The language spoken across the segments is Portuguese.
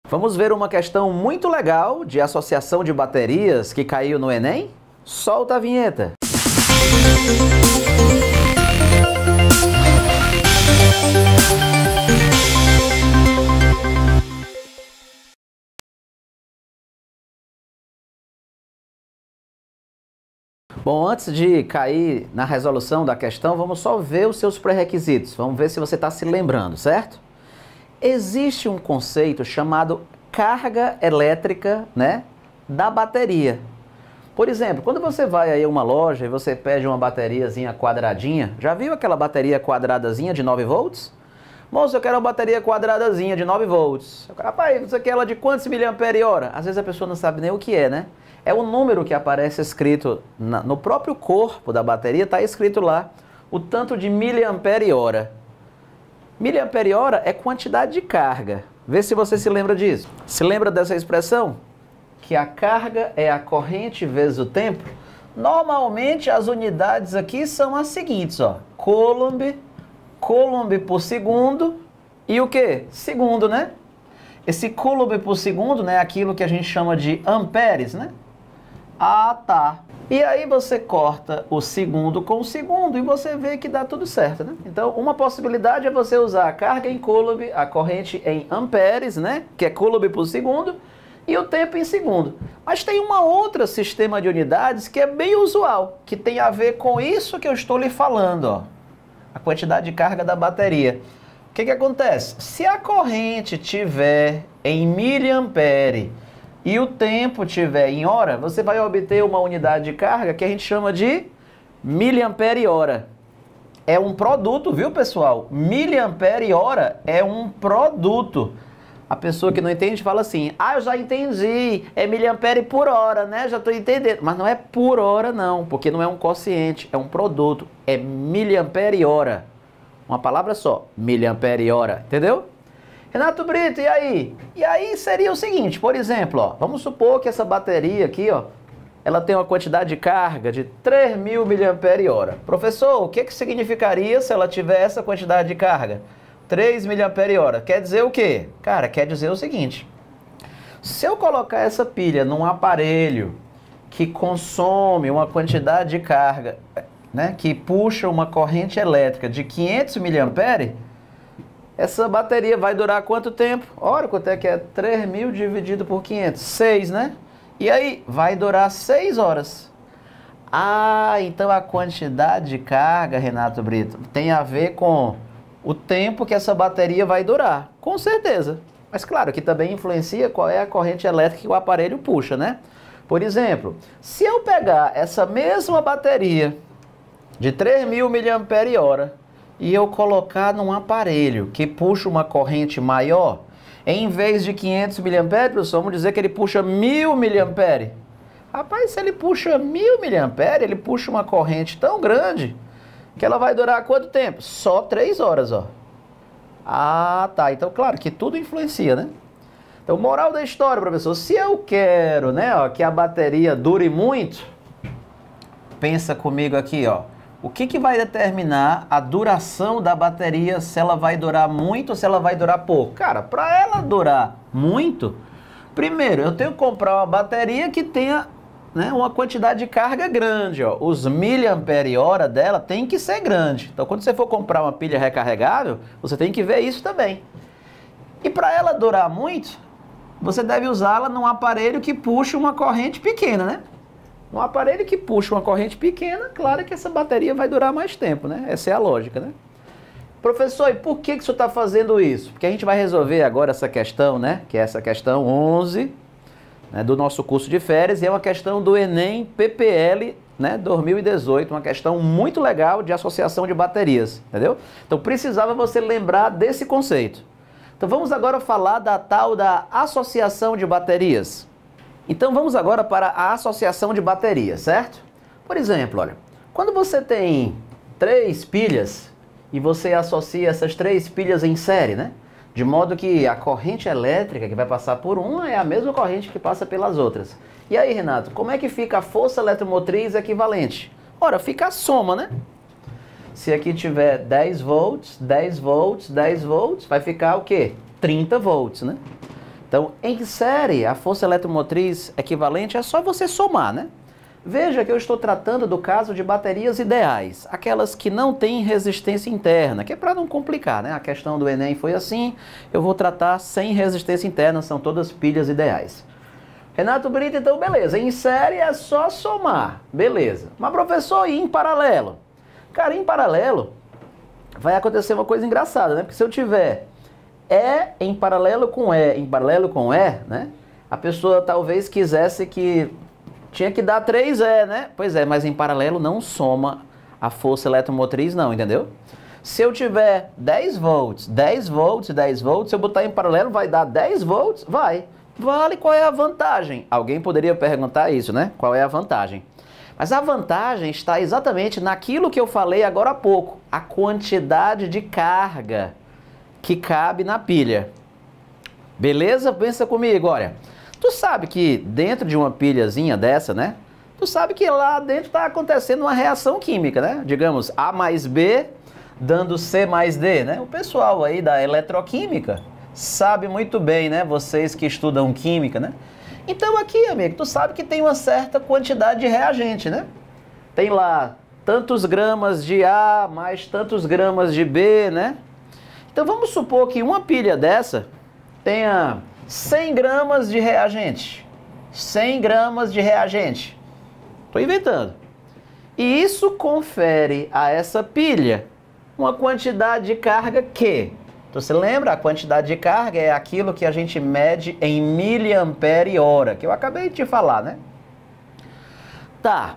Vamos ver uma questão muito legal de associação de baterias que caiu no Enem? Solta a vinheta! Bom, antes de cair na resolução da questão, vamos só ver os seus pré-requisitos. Vamos ver se você está se lembrando, certo? Existe um conceito chamado carga elétrica, da bateria. Por exemplo, quando você vai aí a uma loja e você pede uma bateriazinha quadradinha, já viu aquela bateria quadradazinha de 9 volts? Moço, eu quero uma bateria quadradazinha de 9 volts. Rapaz, você quer ela de quantos miliampere-hora? Às vezes a pessoa não sabe nem o que é, né? É o número que aparece escrito no próprio corpo da bateria, está escrito lá o tanto de miliampere-hora. Miliampere-hora é quantidade de carga. Vê se você se lembra disso. Se lembra dessa expressão? Que a carga é a corrente vezes o tempo? Normalmente as unidades aqui são as seguintes, ó. Coulomb por segundo e o quê? Segundo, né? Esse Coulomb por segundo, é aquilo que a gente chama de amperes, né? Ah, tá. E aí você corta o segundo com o segundo e você vê que dá tudo certo, né? Então, uma possibilidade é você usar a carga em Coulomb, a corrente em amperes, que é Coulomb por segundo, e o tempo em segundo. Mas tem uma outra sistema de unidades que é bem usual, que tem a ver com isso que eu estou lhe falando, ó. A quantidade de carga da bateria. O que acontece? Se a corrente tiver em miliampere e o tempo tiver em hora, você vai obter uma unidade de carga que a gente chama de miliampere-hora. É um produto, viu, pessoal? Miliampere-hora é um produto. A pessoa que não entende fala assim, eu já entendi, é miliampere por hora, né? Já estou entendendo. Mas não é por hora não, porque não é um quociente, é um produto. É miliampere-hora. Uma palavra só, miliampere-hora, entendeu? Renato Brito, e aí? E aí seria o seguinte, por exemplo, ó, vamos supor que essa bateria aqui, ó, ela tem uma quantidade de carga de 3.000 miliampere-hora. Professor, o que significaria se ela tiver essa quantidade de carga? 3 miliampere-hora. Quer dizer o quê? Cara, quer dizer o seguinte, se eu colocar essa pilha num aparelho que consome uma quantidade de carga, que puxa uma corrente elétrica de 500 miliampere, essa bateria vai durar quanto tempo? Olha quanto é que é 3.000 dividido por 500, 6, né? E aí, vai durar 6 horas. Ah, então a quantidade de carga, Renato Brito, tem a ver com o tempo que essa bateria vai durar. Com certeza. Mas claro que também influencia qual é a corrente elétrica que o aparelho puxa, né? Por exemplo, se eu pegar essa mesma bateria de 3.000 miliampere-hora e eu colocar num aparelho que puxa uma corrente maior, em vez de 500 miliampere, professor, vamos dizer que ele puxa 1.000 miliampere. Rapaz, se ele puxa 1.000 miliampere, ele puxa uma corrente tão grande que ela vai durar quanto tempo? Só 3 horas, ó. Ah, tá. Então, claro que tudo influencia, né? Então, moral da história, professor, se eu quero, que a bateria dure muito, pensa comigo aqui, ó. O que vai determinar a duração da bateria, se ela vai durar muito ou se ela vai durar pouco? Cara, para ela durar muito, primeiro, eu tenho que comprar uma bateria que tenha uma quantidade de carga grande, ó. Os miliampere-hora dela tem que ser grande. Então, quando você for comprar uma pilha recarregável, você tem que ver isso também. E para ela durar muito, você deve usá-la num aparelho que puxa uma corrente pequena, né? Um aparelho que puxa uma corrente pequena, claro que essa bateria vai durar mais tempo, né? Essa é a lógica, né? Professor, e por que o senhor está fazendo isso? Porque a gente vai resolver agora essa questão, que é essa questão 11, do nosso curso de férias, e é uma questão do Enem PPL, 2018, uma questão muito legal de associação de baterias, entendeu? Então precisava você lembrar desse conceito. Então vamos agora falar da tal da associação de baterias. Então vamos agora para a associação de baterias, certo? Por exemplo, olha, quando você tem 3 pilhas e você associa essas 3 pilhas em série, de modo que a corrente elétrica que vai passar por uma é a mesma corrente que passa pelas outras. E aí, Renato, como é que fica a força eletromotriz equivalente? Ora, fica a soma, né? Se aqui tiver 10 volts, 10 volts, 10 volts, vai ficar o quê? 30 volts, né? Então, em série, a força eletromotriz equivalente é só você somar, né? Veja que eu estou tratando do caso de baterias ideais, aquelas que não têm resistência interna, que é para não complicar, né? A questão do Enem foi assim, eu vou tratar sem resistência interna, são todas pilhas ideais. Renato Brito, então beleza, em série é só somar, beleza. Mas professor, e em paralelo? Cara, em paralelo vai acontecer uma coisa engraçada, né? Porque se eu tiver E em paralelo com E, né? A pessoa talvez quisesse que tinha que dar 3E, né? Pois é, mas em paralelo não soma a força eletromotriz não, entendeu? Se eu tiver 10 volts, 10 volts, 10 volts, se eu botar em paralelo vai dar 10 volts? Vai. Vale, qual é a vantagem? Alguém poderia perguntar isso, né? Qual é a vantagem? Mas a vantagem está exatamente naquilo que eu falei agora há pouco, a quantidade de carga que cabe na pilha. Beleza? Pensa comigo, olha. Tu sabe que dentro de uma pilhazinha dessa, né? Tu sabe que lá dentro está acontecendo uma reação química, né? Digamos, A mais B dando C mais D, né? O pessoal aí da eletroquímica sabe muito bem, né? Vocês que estudam química, né? Então aqui, amigo, tu sabe que tem uma certa quantidade de reagente, né? Tem lá tantos gramas de A mais tantos gramas de B, né? Então vamos supor que uma pilha dessa tenha 100 gramas de reagente. 100 gramas de reagente. Estou inventando. E isso confere a essa pilha uma quantidade de carga que... Então, você lembra? A quantidade de carga é aquilo que a gente mede em miliampere-hora, que eu acabei de te falar, né? Tá.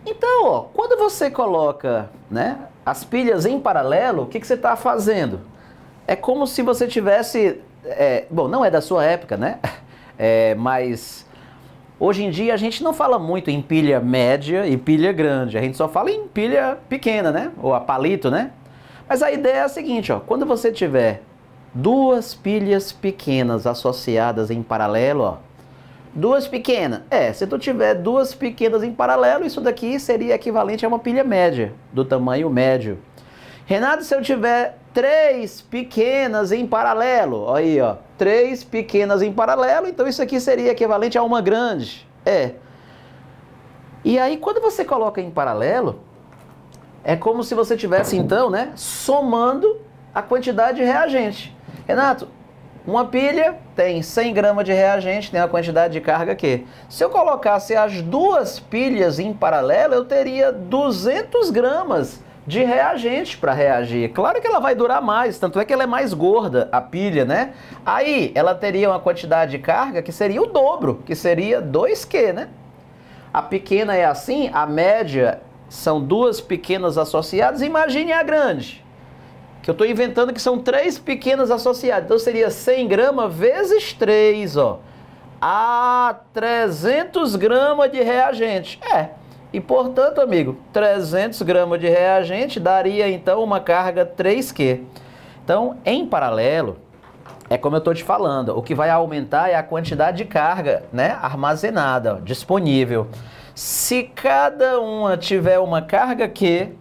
Então, ó, quando você coloca, né, as pilhas em paralelo, o que você está fazendo? É como se você tivesse... bom, não é da sua época, né? Mas hoje em dia a gente não fala muito em pilha média e pilha grande. A gente só fala em pilha pequena, né? Ou a palito, né? Mas a ideia é a seguinte, ó. Quando você tiver duas pilhas pequenas associadas em paralelo, ó. Duas pequenas. Se tu tiver duas pequenas em paralelo, isso daqui seria equivalente a uma pilha média, do tamanho médio. Renato, se eu tiver três pequenas em paralelo, aí ó, três pequenas em paralelo, então isso aqui seria equivalente a uma grande. E aí quando você coloca em paralelo, é como se você tivesse então, né, somando a quantidade de reagente. Renato, uma pilha tem 100 gramas de reagente, tem a quantidade de carga aqui. Se eu colocasse as duas pilhas em paralelo, eu teria 200 gramas de reagente para reagir. Claro que ela vai durar mais, tanto é que ela é mais gorda, a pilha, né? Aí ela teria uma quantidade de carga que seria o dobro, que seria 2Q, né? A pequena é assim, a média são duas pequenas associadas, imagine a grande, que eu estou inventando que são três pequenas associadas, então seria 100 gramas vezes 3, ó. 300 gramas de reagente. E portanto, amigo, 300 gramas de reagente daria então uma carga 3Q. Então, em paralelo, é como eu estou te falando, o que vai aumentar é a quantidade de carga, né, armazenada, ó, disponível. Se cada uma tiver uma carga Q,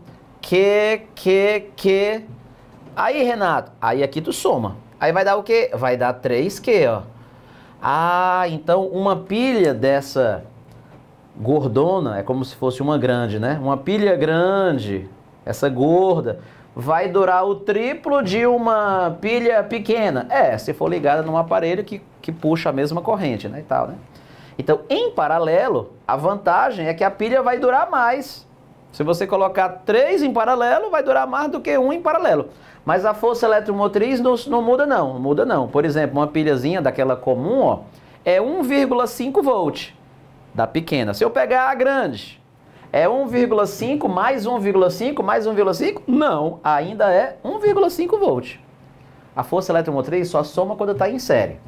aí, Renato, aí aqui tu soma. Aí vai dar o quê? Vai dar 3Q, ó. Então uma pilha dessa gordona, é como se fosse uma grande, né? Uma pilha grande, essa gorda, vai durar o triplo de uma pilha pequena. Se for ligada num aparelho que puxa a mesma corrente, né, e tal, né? Então, em paralelo, a vantagem é que a pilha vai durar mais. Se você colocar 3 em paralelo, vai durar mais do que 1 em paralelo. Mas a força eletromotriz não muda não, não muda não. Por exemplo, uma pilhazinha daquela comum, ó, é 1,5 volt da pequena. Se eu pegar a grande, é 1,5 mais 1,5 mais 1,5? Não, ainda é 1,5 volt. A força eletromotriz só soma quando está em série.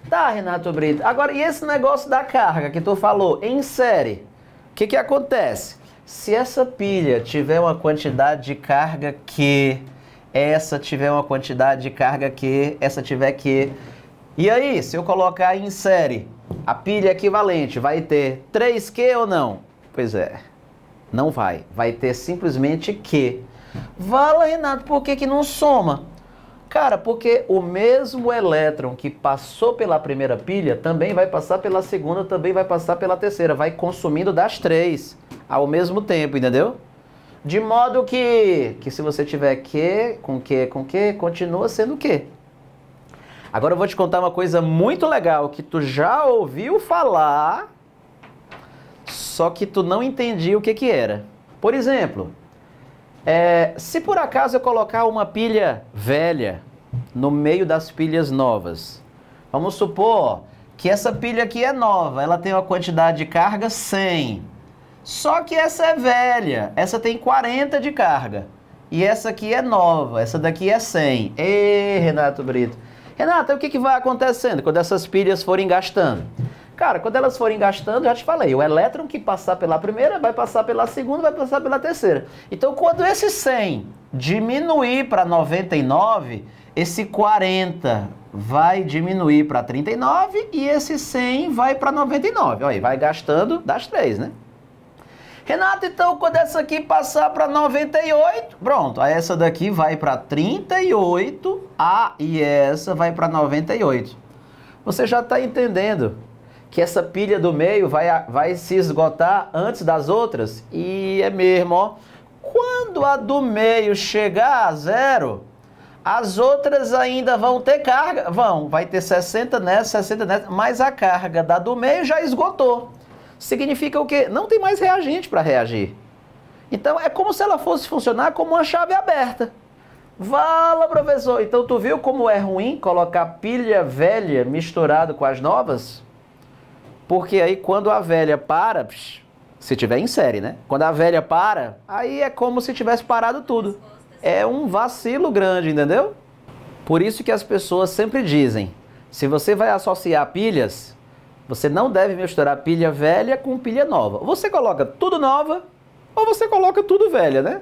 Tá, Renato Brito. Agora, e esse negócio da carga que tu falou, em série? O que acontece? Se essa pilha tiver uma quantidade de carga Q, essa tiver uma quantidade de carga Q, essa tiver Q, e aí, se eu colocar em série, a pilha equivalente vai ter 3Q ou não? Pois é, não vai. Vai ter simplesmente Q. Fala, Renato, por que não soma? Cara, porque o mesmo elétron que passou pela primeira pilha também vai passar pela segunda, também vai passar pela terceira. Vai consumindo das três ao mesmo tempo, entendeu? De modo que se você tiver Q, com Q, com Q, continua sendo Q. Agora eu vou te contar uma coisa muito legal que tu já ouviu falar, só que tu não entendia o que era. Por exemplo, se por acaso eu colocar uma pilha velha no meio das pilhas novas, vamos supor que essa pilha aqui é nova, ela tem uma quantidade de carga 100, só que essa é velha, essa tem 40 de carga, e essa aqui é nova, essa daqui é 100. Ê, Renato Brito. Renato, o que vai acontecendo quando essas pilhas forem gastando? Cara, quando elas forem gastando, já te falei, o elétron que passar pela primeira vai passar pela segunda, vai passar pela terceira. Então, quando esse 100 diminuir para 99, esse 40 vai diminuir para 39 e esse 100 vai para 99. Olha aí, vai gastando das três, né? Renato, então, quando essa aqui passar para 98, pronto, aí essa daqui vai para 38, e essa vai para 98. Você já está entendendo que essa pilha do meio vai se esgotar antes das outras? E é mesmo, ó. Quando a do meio chegar a zero, as outras ainda vão ter carga, vai ter 60 nessa, 60 nessa, mas a carga da do meio já esgotou. Significa o quê? Não tem mais reagente para reagir. Então é como se ela fosse funcionar como uma chave aberta. Fala, professor, então tu viu como é ruim colocar pilha velha misturado com as novas? Porque aí quando a velha para, se tiver em série, né? Quando a velha para, aí é como se tivesse parado tudo. É um vacilo grande, entendeu? Por isso que as pessoas sempre dizem, se você vai associar pilhas, você não deve misturar pilha velha com pilha nova. Você coloca tudo nova ou você coloca tudo velha, né?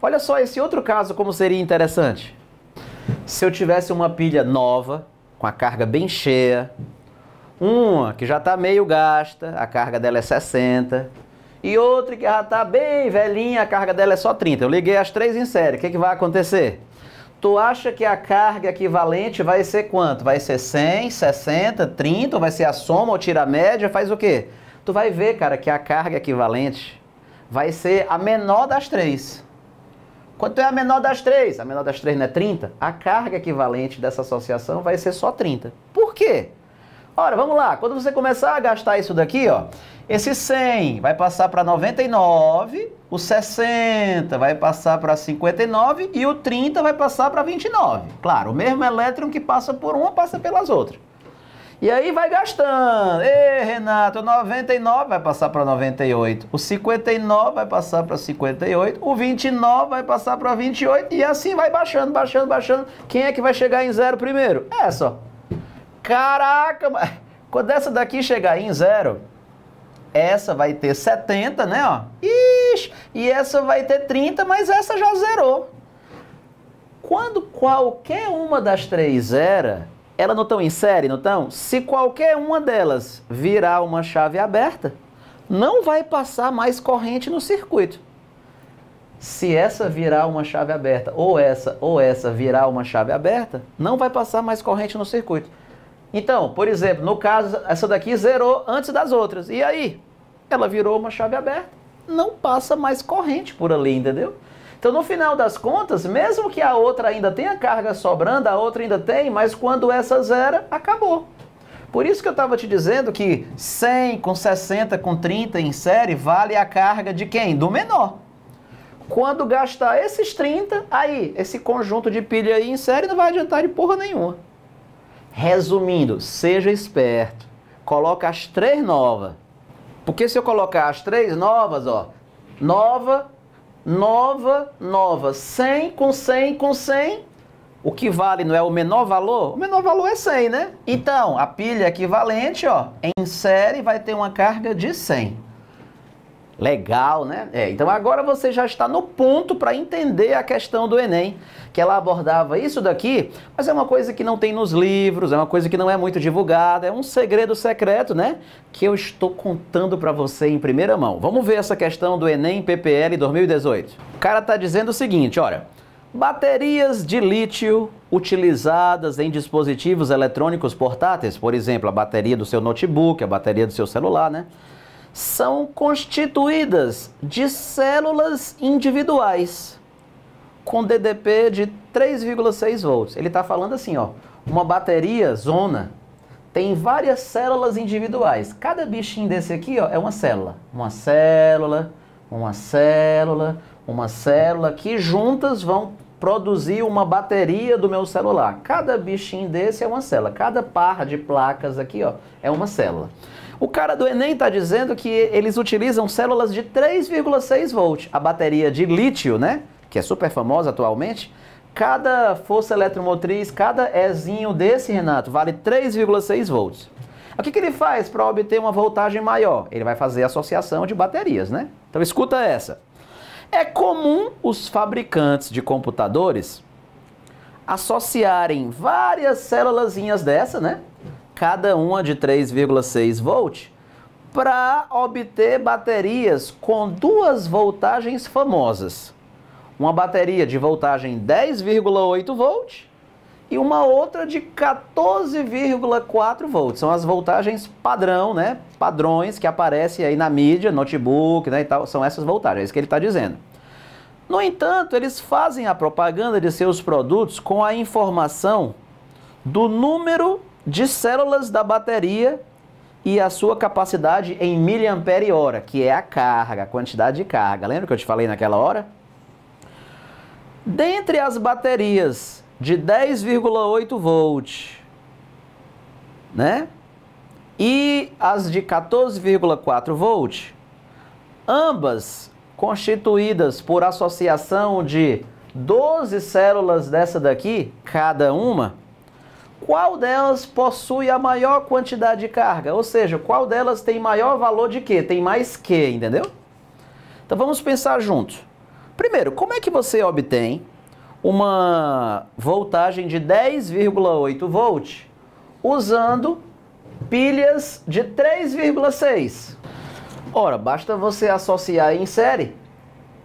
Olha só esse outro caso como seria interessante. Se eu tivesse uma pilha nova, com a carga bem cheia, uma que já está meio gasta, a carga dela é 60, e outra que já está bem velhinha, a carga dela é só 30. Eu liguei as três em série, o que vai acontecer? Tu acha que a carga equivalente vai ser quanto? Vai ser 100, 60, 30, ou vai ser a soma ou tira a média? Faz o quê? Tu vai ver, cara, que a carga equivalente vai ser a menor das três. Quanto é a menor das três? A menor das três não é 30? A carga equivalente dessa associação vai ser só 30. Por quê? Ora, vamos lá. Quando você começar a gastar isso daqui, ó, esse 100 vai passar para 99, o 60 vai passar para 59 e o 30 vai passar para 29. Claro, o mesmo elétron que passa por uma passa pelas outras. E aí vai gastando. Ei, Renato, o 99 vai passar para 98, o 59 vai passar para 58, o 29 vai passar para 28 e assim vai baixando, baixando, baixando. Quem é que vai chegar em zero primeiro? Essa, ó. Caraca, quando essa daqui chegar em zero, essa vai ter 70, né, ó. Ixi, e essa vai ter 30, mas essa já zerou. Quando qualquer uma das três zera, elas não estão em série, não estão? Se qualquer uma delas virar uma chave aberta, não vai passar mais corrente no circuito. Se essa virar uma chave aberta, ou essa virar uma chave aberta, não vai passar mais corrente no circuito. Então, por exemplo, no caso, essa daqui zerou antes das outras. E aí? Ela virou uma chave aberta. Não passa mais corrente por ali, entendeu? Então, no final das contas, mesmo que a outra ainda tenha carga sobrando, a outra ainda tem, mas quando essa zera, acabou. Por isso que eu estava te dizendo que 100 com 60 com 30 em série vale a carga de quem? Do menor. Quando gastar esses 30, aí, esse conjunto de pilha aí em série não vai adiantar de porra nenhuma. Resumindo, seja esperto, coloca as três novas, porque se eu colocar as três novas, ó, nova, nova, nova, 100 com 100 com 100, o que vale não é o menor valor? O menor valor é 100, né? Então, a pilha equivalente, ó, em série vai ter uma carga de 100. Legal, né? Então agora você já está no ponto para entender a questão do Enem, que ela abordava isso daqui, mas é uma coisa que não tem nos livros, é uma coisa que não é muito divulgada, é um segredo secreto, né? Que eu estou contando para você em primeira mão. Vamos ver essa questão do Enem PPL 2018. O cara está dizendo o seguinte, olha, Baterias de lítio utilizadas em dispositivos eletrônicos portáteis, por exemplo, a bateria do seu notebook, a bateria do seu celular, né? São constituídas de células individuais com DDP de 3,6 volts. Ele está falando assim, ó, uma bateria zona tem várias células individuais. Cada bichinho desse aqui, ó, é uma célula. Uma célula, uma célula, uma célula que juntas vão produzir uma bateria do meu celular. Cada bichinho desse é uma célula. Cada par de placas aqui, ó, é uma célula. O cara do Enem está dizendo que eles utilizam células de 3,6 volts. A bateria de lítio, né, que é super famosa atualmente, cada força eletromotriz, cada Ezinho desse, Renato, vale 3,6 volts. O que ele faz para obter uma voltagem maior? Ele vai fazer associação de baterias, né? Então escuta essa. É comum os fabricantes de computadores associarem várias célulazinhas dessa, né? Cada uma de 3,6 volts, para obter baterias com duas voltagens famosas. Uma bateria de voltagem 10,8 volts e uma outra de 14,4 volts. São as voltagens padrão, né? Padrões que aparecem aí na mídia, notebook, né, e tal. São essas voltagens, é isso que ele está dizendo. No entanto, eles fazem a propaganda de seus produtos com a informação do número de células da bateria e a sua capacidade em miliampere-hora, que é a carga, a quantidade de carga. Lembra que eu te falei naquela hora? Dentre as baterias de 10,8 volts, né? E as de 14,4 volts, ambas constituídas por associação de 12 células dessa daqui, cada uma, qual delas possui a maior quantidade de carga? Ou seja, qual delas tem maior valor de quê? Tem mais que, entendeu? Então vamos pensar juntos. Primeiro, como é que você obtém uma voltagem de 10,8 volts usando pilhas de 3,6? Ora, basta você associar em série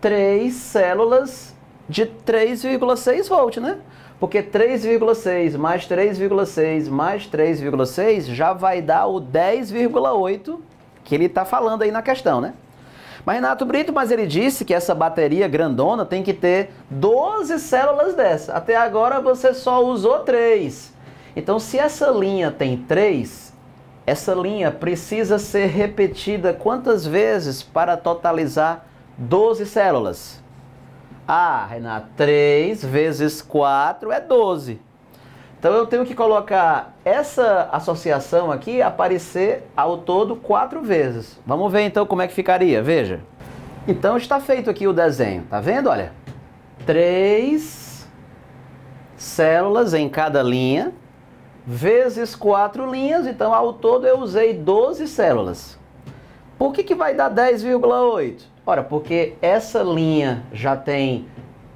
3 células de 3,6 volts, né? Porque 3,6 mais 3,6 mais 3,6 já vai dar o 10,8 que ele está falando aí na questão, né? Mas Renato Brito, mas ele disse que essa bateria grandona tem que ter 12 células dessa. Até agora você só usou 3. Então, se essa linha tem 3, essa linha precisa ser repetida quantas vezes para totalizar 12 células? Ah, Renato, 3 vezes 4 é 12. Então eu tenho que colocar essa associação aqui aparecer ao todo 4 vezes. Vamos ver então como é que ficaria, veja. Então está feito aqui o desenho, tá vendo? Olha, 3 células em cada linha, vezes 4 linhas, então ao todo eu usei 12 células. Por que vai dar 10,8? Ora, porque essa linha já tem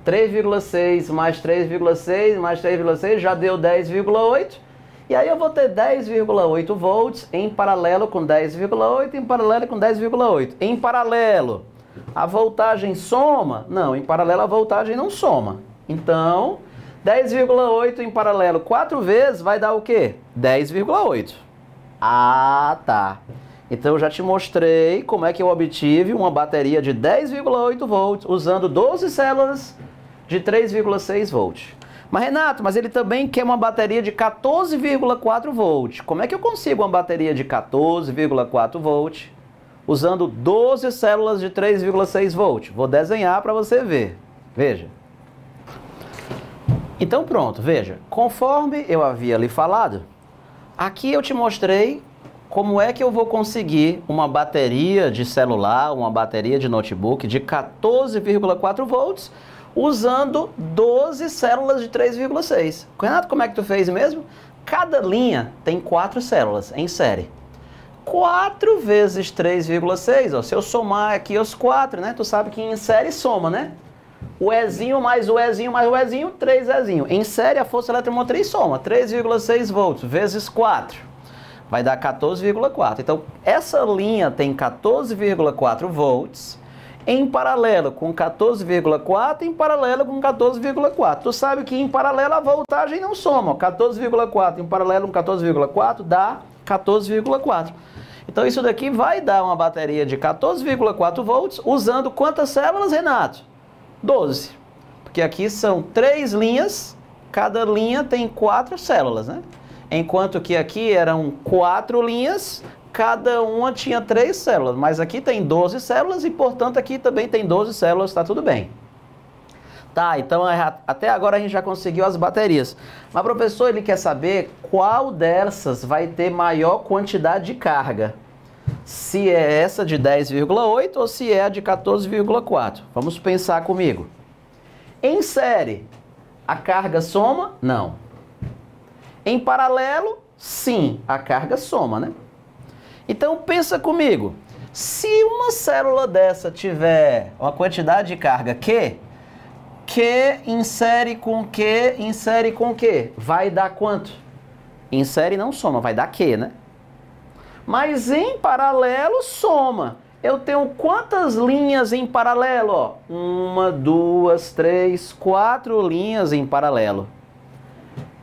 3,6 mais 3,6 mais 3,6 já deu 10,8. E aí eu vou ter 10,8 volts em paralelo com 10,8, em paralelo com 10,8. Em paralelo, a voltagem soma? Não, em paralelo a voltagem não soma. Então, 10,8 em paralelo 4 vezes vai dar o quê? 10,8. Ah, tá. Então eu já te mostrei como é que eu obtive uma bateria de 10,8 volts usando 12 células de 3,6 volts. Mas Renato, mas ele também quer uma bateria de 14,4 volts. Como é que eu consigo uma bateria de 14,4 volts usando 12 células de 3,6 volts? Vou desenhar para você ver. Veja. Então pronto, veja. Conforme eu havia lhe falado, aqui eu te mostrei como é que eu vou conseguir uma bateria de celular, uma bateria de notebook de 14,4 volts usando 12 células de 3,6. Renato, como é que tu fez mesmo? Cada linha tem 4 células em série. 4 vezes 3,6, ó, se eu somar aqui os 4, né? Tu sabe que em série soma, né? O Ezinho mais o Ezinho mais o Ezinho, 3 Ezinho. Em série a força eletromotriz soma 3,6 volts vezes 4. Vai dar 14,4. Então, essa linha tem 14,4 volts em paralelo com 14,4, em paralelo com 14,4. Tu sabe que em paralelo a voltagem não soma. 14,4 em paralelo com 14,4 dá 14,4. Então isso daqui vai dar uma bateria de 14,4 volts usando quantas células, Renato? 12. Porque aqui são 3 linhas, cada linha tem 4 células, né? Enquanto que aqui eram 4 linhas, cada uma tinha 3 células. Mas aqui tem 12 células e, portanto, aqui também tem 12 células, tá tudo bem. Tá, então até agora a gente já conseguiu as baterias. Mas o professor, ele quer saber qual dessas vai ter maior quantidade de carga. Se é essa de 10,8 ou se é a de 14,4. Vamos pensar comigo. Em série, a carga soma? Não. Em paralelo, sim, a carga soma, né? Então pensa comigo. Se uma célula dessa tiver uma quantidade de carga Q insere com Q, insere com Q, vai dar quanto? Insere não soma, vai dar Q, né? Mas em paralelo soma. Eu tenho quantas linhas em paralelo? Ó? 1, 2, 3, 4 linhas em paralelo.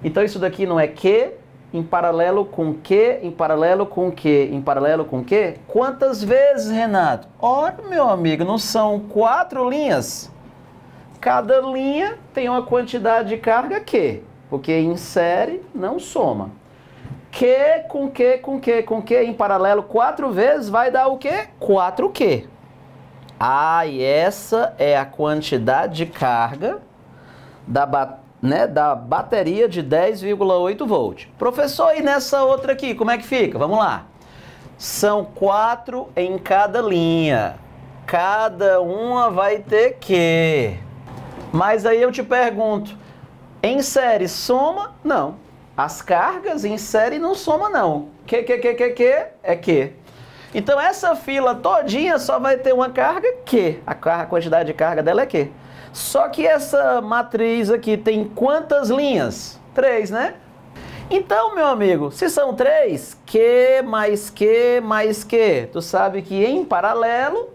Então isso daqui não é Q em paralelo com Q, em paralelo com Q, em paralelo com Q? Quantas vezes, Renato? Ora, meu amigo, não são 4 linhas? Cada linha tem uma quantidade de carga Q, porque em série não soma. Q com Q com Q com Q em paralelo 4 vezes vai dar o quê? 4Q. Ah, e essa é a quantidade de carga da bateria de 10,8 volts. Professor, e nessa outra aqui, como é que fica? Vamos lá. São 4 em cada linha. Cada uma vai ter Q. Mas aí eu te pergunto, em série soma? Não. As cargas em série não soma não. Q é Q. Então essa fila todinha só vai ter uma carga Q. A quantidade de carga dela é Q. Só que essa matriz aqui tem quantas linhas? 3, né? Então, meu amigo, se são 3, Q mais Q mais Q. Tu sabe que em paralelo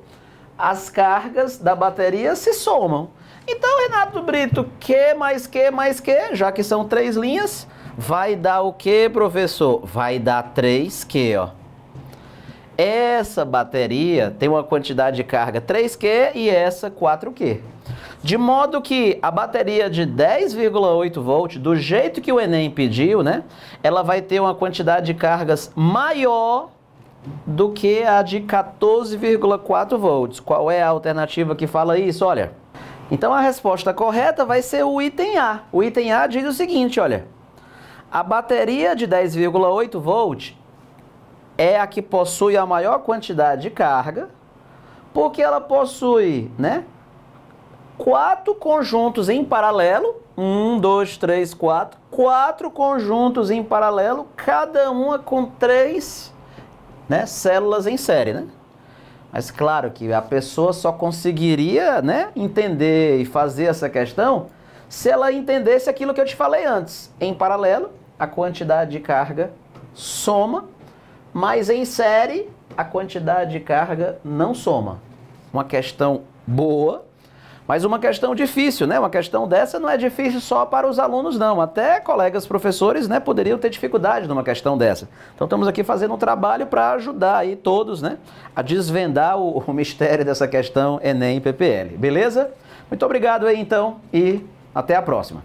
as cargas da bateria se somam. Então, Renato Brito, Q mais Q mais Q, já que são 3 linhas, vai dar o que, professor? Vai dar 3Q, ó. Essa bateria tem uma quantidade de carga 3Q e essa 4Q. De modo que a bateria de 10,8 volts, do jeito que o Enem pediu, né? Ela vai ter uma quantidade de cargas maior do que a de 14,4 volts. Qual é a alternativa que fala isso? Olha, então a resposta correta vai ser o item A. O item A diz o seguinte, olha. A bateria de 10,8 volts é a que possui a maior quantidade de carga, porque ela possui, né, 4 conjuntos em paralelo, 1, 2, 3, 4, 4 conjuntos em paralelo, cada uma com 3, né, células em série, né? Mas claro que a pessoa só conseguiria, né, entender e fazer essa questão se ela entendesse aquilo que eu te falei antes. Em paralelo, a quantidade de carga soma, mas em série, a quantidade de carga não soma. Uma questão boa, mas uma questão difícil, né? Uma questão dessa não é difícil só para os alunos, não. Até colegas professores, né, poderiam ter dificuldade numa questão dessa. Então estamos aqui fazendo um trabalho para ajudar aí todos, né, a desvendar o mistério dessa questão Enem e PPL. Beleza? Muito obrigado aí então e até a próxima.